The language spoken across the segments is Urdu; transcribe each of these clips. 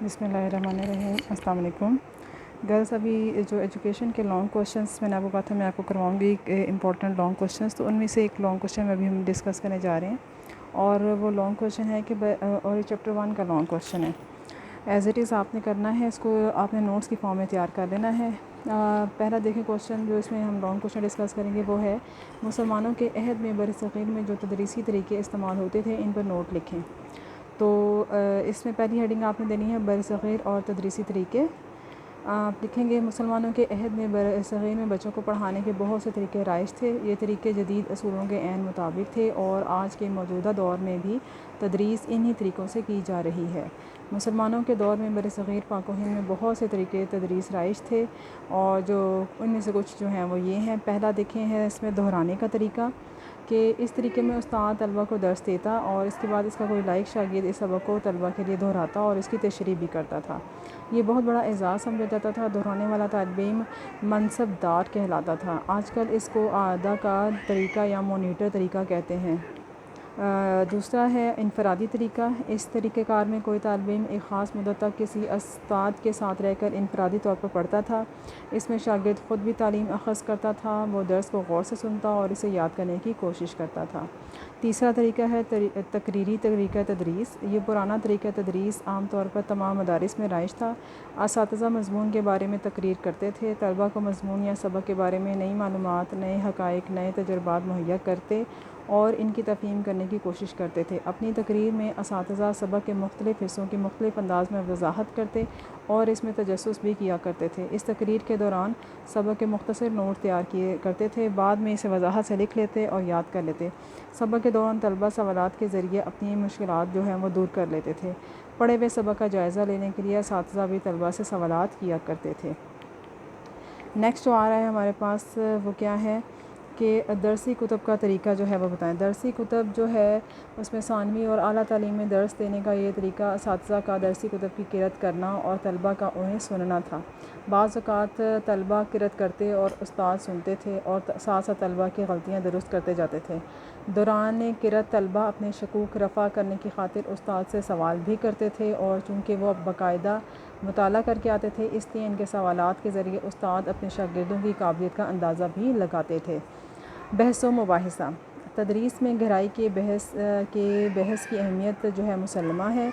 بسم اللہ الرحمن الرحیم۔ السلام علیکم گرلس۔ ابھی جو ایجوکیشن کے لانگ کوشچنس میں نے آپ کو کہا تھا میں آپ کو کرواؤں گی امپورٹنٹ لانگ کوشچنس، تو ان میں سے ایک لانگ کوشچن ابھی ہم ڈسکس کرنے جا رہے ہیں، اور وہ لانگ کوشچن ہے کہ اور چیپٹر 1 کا لانگ کوشچن ہے۔ ایز اٹ از آپ نے کرنا ہے، اس کو آپ نے نوٹس کی فارم میں تیار کر لینا ہے۔ پہلا دیکھیں کوشچن جو اس میں ہم لانگ کوشچن ڈسکس کریں گے وہ ہے مسلمانوں کے عہد میں برصغیر میں جو تدریسی طریقے استعمال ہوتے تھے ان پر نوٹ لکھیں۔ تو اس میں پہلی ہیڈنگ آپ نے دینی ہے برصغیر اور تدریسی طریقے۔ آپ لکھیں گے مسلمانوں کے عہد میں برصغیر میں بچوں کو پڑھانے کے بہت سے طریقے رائج تھے۔ یہ طریقے جدید اصولوں کے عین مطابق تھے اور آج کے موجودہ دور میں بھی تدریس انہی طریقوں سے کی جا رہی ہے۔ مسلمانوں کے دور میں برصغیر پاک و ہند میں بہت سے طریقے تدریس رائج تھے، اور جو ان میں سے کچھ جو ہیں وہ یہ ہیں۔ پہلا دیکھیں ہے اس میں دہرانے کا طریقہ، کہ اس طریقے میں استاد طلبہ کو درس دیتا اور اس کے بعد اس کا کوئی لائق شاگرد اس سبق کو طلبہ کے لیے دہراتا اور اس کی تشریح بھی کرتا تھا۔ یہ بہت بڑا اعزاز سمجھا جاتا تھا۔ دہرانے والا طالب علم منصب دار کہلاتا تھا۔ آج کل اس کو اعادہ کا طریقہ یا مانیٹر طریقہ کہتے ہیں۔ دوسرا ہے انفرادی طریقہ۔ اس طریقہ کار میں کوئی طالب علم ایک خاص مدت تک کسی استاد کے ساتھ رہ کر انفرادی طور پر پڑھتا تھا۔ اس میں شاگرد خود بھی تعلیم اخذ کرتا تھا، وہ درس کو غور سے سنتا اور اسے یاد کرنے کی کوشش کرتا تھا۔ تیسرا طریقہ ہے تقریری طریقہ تدریس۔ یہ پرانا طریقہ تدریس عام طور پر تمام مدارس میں رائج تھا۔ اساتذہ مضمون کے بارے میں تقریر کرتے تھے، طلبہ کو مضمون یا سبق کے بارے میں نئی معلومات، نئے حقائق، نئے تجربات مہیا کرتے اور ان کی تفہیم کرنے کی کوشش کرتے تھے۔ اپنی تقریر میں اساتذہ سبق کے مختلف حصوں کی مختلف انداز میں وضاحت کرتے اور اس میں تجسس بھی کیا کرتے تھے۔ اس تقریر کے دوران سبق کے مختصر نوٹ تیار کیے کرتے تھے، بعد میں اسے وضاحت سے لکھ لیتے اور یاد کر لیتے۔ سبق کے دوران طلبہ سوالات کے ذریعے اپنی مشکلات جو ہیں وہ دور کر لیتے تھے۔ پڑھے ہوئے سبق کا جائزہ لینے کے لیے اساتذہ بھی طلبہ سے سوالات کیا کرتے تھے۔ نیکسٹ جو آ رہا ہے ہمارے پاس وہ کیا ہے کہ درسی کتب کا طریقہ جو ہے وہ بتائیں۔ درسی کتب جو ہے اس میں ثانوی اور اعلیٰ تعلیم میں درس دینے کا یہ طریقہ اساتذہ کا درسی کتب کی قرأت کرنا اور طلبہ کا انہیں سننا تھا۔ بعض اوقات طلبہ قرأت کرتے اور استاد سنتے تھے اور ساتھ ساتھ طلبہ کی غلطیاں درست کرتے جاتے تھے۔ دوران قرأت طلبہ اپنے شکوک رفع کرنے کی خاطر استاد سے سوال بھی کرتے تھے، اور چونکہ وہ باقاعدہ مطالعہ کر کے آتے تھے اس لیے ان کے سوالات کے ذریعے استاد اپنے شاگردوں کی قابلیت کا اندازہ بھی لگاتے تھے۔ بحث و مباحثہ۔ تدریس میں گہرائی کے بحث کی اہمیت جو ہے مسلمہ ہے۔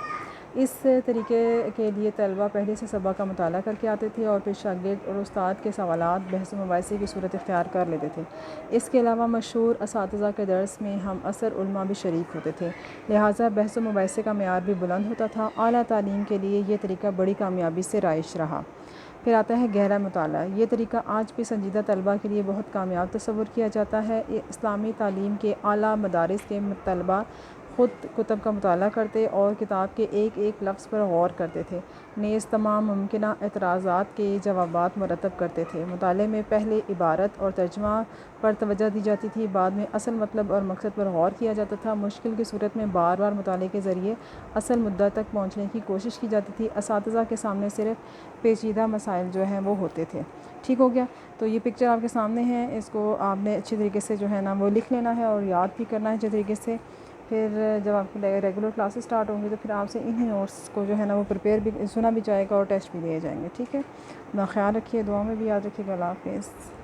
اس طریقے کے لیے طلبہ پہلے سے سبق کا مطالعہ کر کے آتے تھے اور پھر شاگرد اور استاد کے سوالات بحث و مباحثے کی صورت اختیار کر لیتے تھے۔ اس کے علاوہ مشہور اساتذہ کے درس میں ہم عصر علماء بھی شریک ہوتے تھے، لہٰذا بحث و مباحثے کا معیار بھی بلند ہوتا تھا۔ اعلیٰ تعلیم کے لیے یہ طریقہ بڑی کامیابی سے رائج رہا۔ پھر آتا ہے گہرا مطالعہ۔ یہ طریقہ آج بھی سنجیدہ طلبہ کے لیے بہت کامیاب تصور کیا جاتا ہے۔ اسلامی تعلیم کے اعلیٰ مدارس کے طلبہ خود کتب کا مطالعہ کرتے اور کتاب کے ایک ایک لفظ پر غور کرتے تھے، نیز تمام ممکنہ اعتراضات کے جوابات مرتب کرتے تھے۔ مطالعے میں پہلے عبارت اور ترجمہ پر توجہ دی جاتی تھی، بعد میں اصل مطلب اور مقصد پر غور کیا جاتا تھا۔ مشکل کی صورت میں بار بار مطالعے کے ذریعے اصل مدعا تک پہنچنے کی کوشش کی جاتی تھی۔ اساتذہ کے سامنے صرف پیچیدہ مسائل جو ہیں وہ ہوتے تھے۔ ٹھیک ہو گیا؟ تو یہ پکچر آپ کے سامنے ہے، اس کو آپ نے اچھی طریقے سے جو ہے نا وہ لکھ لینا ہے اور یاد بھی کرنا ہے اچھے طریقے سے۔ پھر جب آپ کی ریگولر کلاسز سٹارٹ ہوں گی تو پھر آپ سے انہی نوٹس کو جو ہے نا وہ پریپیئر بھی سنا بھی جائے گا اور ٹیسٹ بھی لیے جائیں گے۔ ٹھیک ہے؟ اپنا خیال رکھیے، دعا میں بھی یاد رکھیے گا۔ اللہ حافظ۔